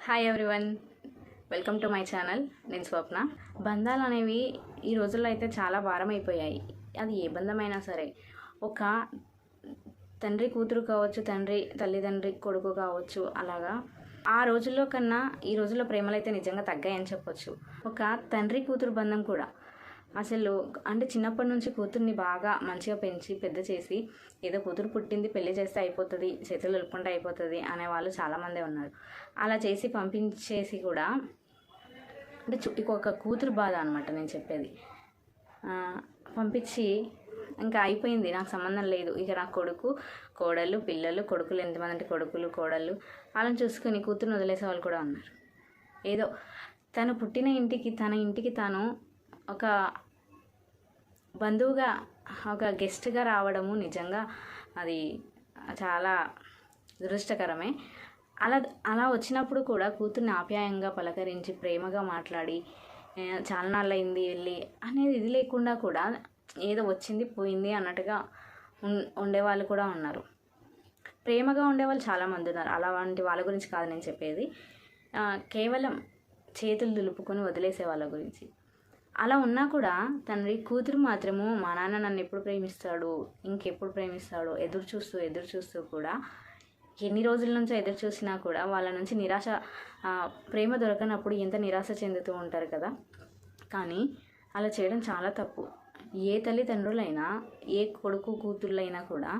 Hi everyone, welcome to my channel. నేను స్వప్న. బంధాలు అనేవి ఈ రోజుల్లో అయితే చాలా భారం అయిపోయాయి. అది ఏ బంధమైనా సరే, ఒక తండ్రి కూతురు కావచ్చు, తల్లిదండ్రి కొడుకు కావచ్చు, అలాగా ఆ రోజుల్లో కన్నా ఈ రోజుల్లో ప్రేమలు అయితే నిజంగా తగ్గాయని చెప్పొచ్చు. ఒక తండ్రి కూతురు బంధం కూడా అసలు అంటే చిన్నప్పటి నుంచి కూతుర్ని బాగా మంచిగా పెంచి పెద్ద చేసి ఏదో కూతురు పుట్టింది పెళ్లి చేస్తే అయిపోతుంది, చేతులు వెలుపుకుంటే అయిపోతుంది అనేవాళ్ళు చాలామందే ఉన్నారు. అలా చేసి పంపించేసి కూడా అంటే ఇంకొక కూతురు బాధ అనమాట నేను చెప్పేది. పంపించి ఇంకా అయిపోయింది, నాకు సంబంధం లేదు, ఇక నా కొడుకు కోడళ్ళు పిల్లలు, కొడుకులు ఎంతమంది అంటే కొడుకులు కోడళ్ళు వాళ్ళని చూసుకొని కూతురుని వదిలేసే వాళ్ళు కూడా ఉన్నారు. ఏదో తను పుట్టిన తన ఇంటికి తాను ఒక బంధువుగా, ఒక గెస్ట్గా రావడము నిజంగా అది చాలా దురదృష్టకరమే. అలా వచ్చినప్పుడు కూడా కూతుర్ని ఆప్యాయంగా పలకరించి ప్రేమగా మాట్లాడి చాలా నాళ్ళయింది వెళ్ళి అనేది ఇది లేకుండా కూడా ఏదో వచ్చింది పోయింది అన్నట్టుగా ఉండేవాళ్ళు కూడా ఉన్నారు. ప్రేమగా ఉండేవాళ్ళు చాలామంది ఉన్నారు. అలాంటి వాళ్ళ గురించి కాదు నేను చెప్పేది, కేవలం చేతులు దులుపుకొని వదిలేసే వాళ్ళ గురించి. అలా ఉన్నా కూడా తండ్రి కూతురు మాత్రము మా నాన్న నన్ను ఎప్పుడు ప్రేమిస్తాడు, ఇంకెప్పుడు ప్రేమిస్తాడు ఎదురు చూస్తూ కూడా ఎన్ని రోజుల నుంచో ఎదురు చూసినా కూడా వాళ్ళ నుంచి నిరాశ, ప్రేమ దొరకనప్పుడు ఎంత నిరాశ చెందుతూ ఉంటారు కదా. కానీ అలా చేయడం చాలా తప్పు. ఏ తల్లిదండ్రులైనా, ఏ కొడుకు కూతుర్లైనా కూడా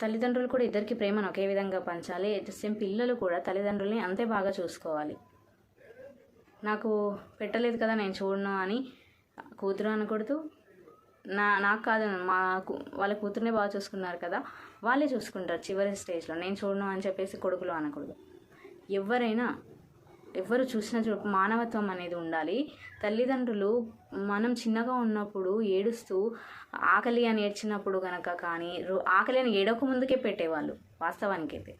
తల్లిదండ్రులు కూడా ఇద్దరికి ప్రేమను ఒకే విధంగా పంచాలి. సేమ్ పిల్లలు కూడా తల్లిదండ్రుల్ని అంతే బాగా చూసుకోవాలి. నాకు పెట్టలేదు కదా నేను చూడను అని కూతురు అనకూడదు. నాకు కాదు, వాళ్ళ కూతురునే బాగా చూసుకున్నారు కదా వాళ్ళే చూసుకుంటారు చివరి స్టేజ్లో, నేను చూడను అని చెప్పేసి కొడుకులు అనకూడదు. ఎవరు చూసినా మానవత్వం అనేది ఉండాలి. తల్లిదండ్రులు మనం చిన్నగా ఉన్నప్పుడు ఏడుస్తూ ఆకలి అని ఏడ్చినప్పుడు కనుక కానీ ఆకలి అని ఏడవక ముందుకే పెట్టేవాళ్ళు. వాస్తవానికైతే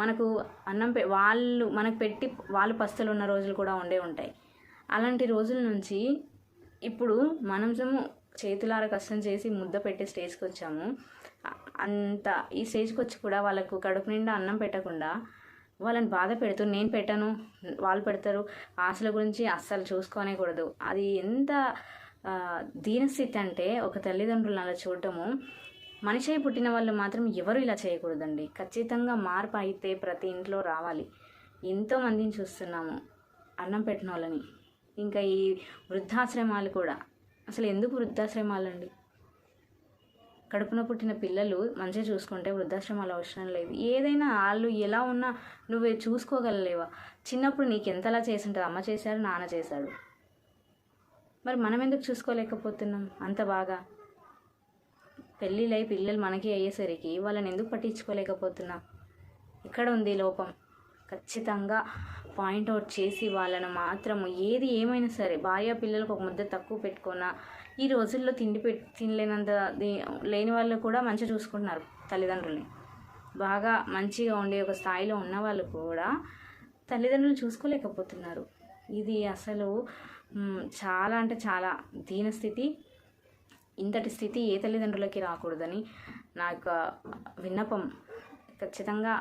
మనకు అన్నం వాళ్ళు మనకు పెట్టి వాళ్ళు పస్తులు ఉన్న రోజులు కూడా ఉంటాయి. అలాంటి రోజుల నుంచి ఇప్పుడు మనము చేతులార కష్టం చేసి ముద్ద పెట్టే స్టేజ్కి వచ్చాము. అంత ఈ స్టేజ్కి వచ్చి కూడా వాళ్ళకు కడుపు నిండా అన్నం పెట్టకుండా వాళ్ళని బాధ పెడుతూ నేను పెట్టను వాళ్ళు పెడతారు ఆశల గురించి అస్సలు చూసుకోనేకూడదు. అది ఎంత దీనస్థితి అంటే ఒక తల్లిదండ్రులను అలా చూడటము. మనిషి పుట్టిన వాళ్ళు మాత్రం ఎవరు ఇలా చేయకూడదండి. ఖచ్చితంగా మార్పు అయితే ప్రతి ఇంట్లో రావాలి. ఎంతోమందిని చూస్తున్నాము అన్నం పెట్టిన వాళ్ళని. ఇంకా ఈ వృద్ధాశ్రమాలు కూడా, అసలు ఎందుకు వృద్ధాశ్రమాలండి? కడుపున పుట్టిన పిల్లలు మంచిగా చూసుకుంటే వృద్ధాశ్రమాలు అవసరం లేదు. ఏదైనా వాళ్ళు ఎలా ఉన్నా నువ్వే చూసుకోగలలేవా? చిన్నప్పుడు నీకు ఎంతలా చేసి ఉంటుంది, అమ్మ చేశారు, నాన్న చేశాడు, మరి మనం ఎందుకు చూసుకోలేకపోతున్నాం అంత బాగా? పెళ్ళిళ్ళై పిల్లలు మనకి అయ్యేసరికి వాళ్ళని ఎందుకు పట్టించుకోలేకపోతున్నాం? ఇక్కడ ఉంది లోపం. ఖచ్చితంగా పాయింట్అవుట్ చేసి వాళ్ళను మాత్రము ఏది ఏమైనా సరే, భార్య పిల్లలకు ఒక ముద్ద తక్కువ పెట్టుకున్నా ఈ రోజుల్లో తినలేనంత లేని వాళ్ళు కూడా మంచిగా చూసుకుంటున్నారు తల్లిదండ్రుల్ని. బాగా మంచిగా ఉండే ఒక స్థాయిలో ఉన్న వాళ్ళు కూడా తల్లిదండ్రులు చూసుకోలేకపోతున్నారు. ఇది అసలు చాలా అంటే చాలా దీనస్థితి. ఇంతటి స్థితి ఏ తల్లిదండ్రులకి రాకూడదని నా యొక్క విన్నపం. ఖచ్చితంగా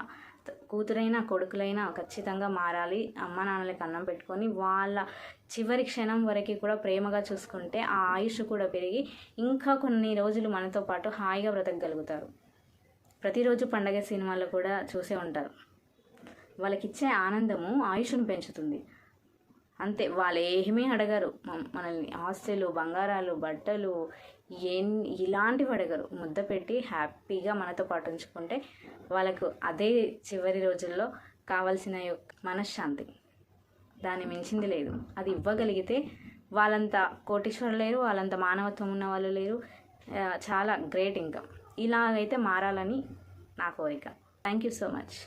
కూతురైనా కొడుకులైనా ఖచ్చితంగా మారాలి. అమ్మ నాన్నలకి అన్నం పెట్టుకొని వాళ్ళ చివరి క్షణం వరకు కూడా ప్రేమగా చూసుకుంటే ఆ ఆయుష్ కూడా పెరిగి ఇంకా కొన్ని రోజులు మనతో పాటు హాయిగా బ్రతకగలుగుతారు. ప్రతిరోజు పండగ సినిమాల్లో కూడా చూసే ఉంటారు. వాళ్ళకిచ్చే ఆనందము ఆయుష్ను పెంచుతుంది. అంతే, వాళ్ళు ఏమీ అడగరు మనల్ని. ఆస్తులు, బంగారాలు, బట్టలు ఇలాంటివి అడగరు. ముద్ద పెట్టి హ్యాపీగా మనతో పాటు ఉంచుకుంటే వాళ్ళకు అదే చివరి రోజుల్లో కావాల్సిన మనశ్శాంతి. దాన్ని మించింది లేదు. అది ఇవ్వగలిగితే వాళ్ళంత కోటీశ్వరులు లేరు, వాళ్ళంత మానవత్వం ఉన్న వాళ్ళు లేరు. చాలా గ్రేట్. ఇంకా ఇలాగైతే మారాలని నా కోరిక. Thank you so much.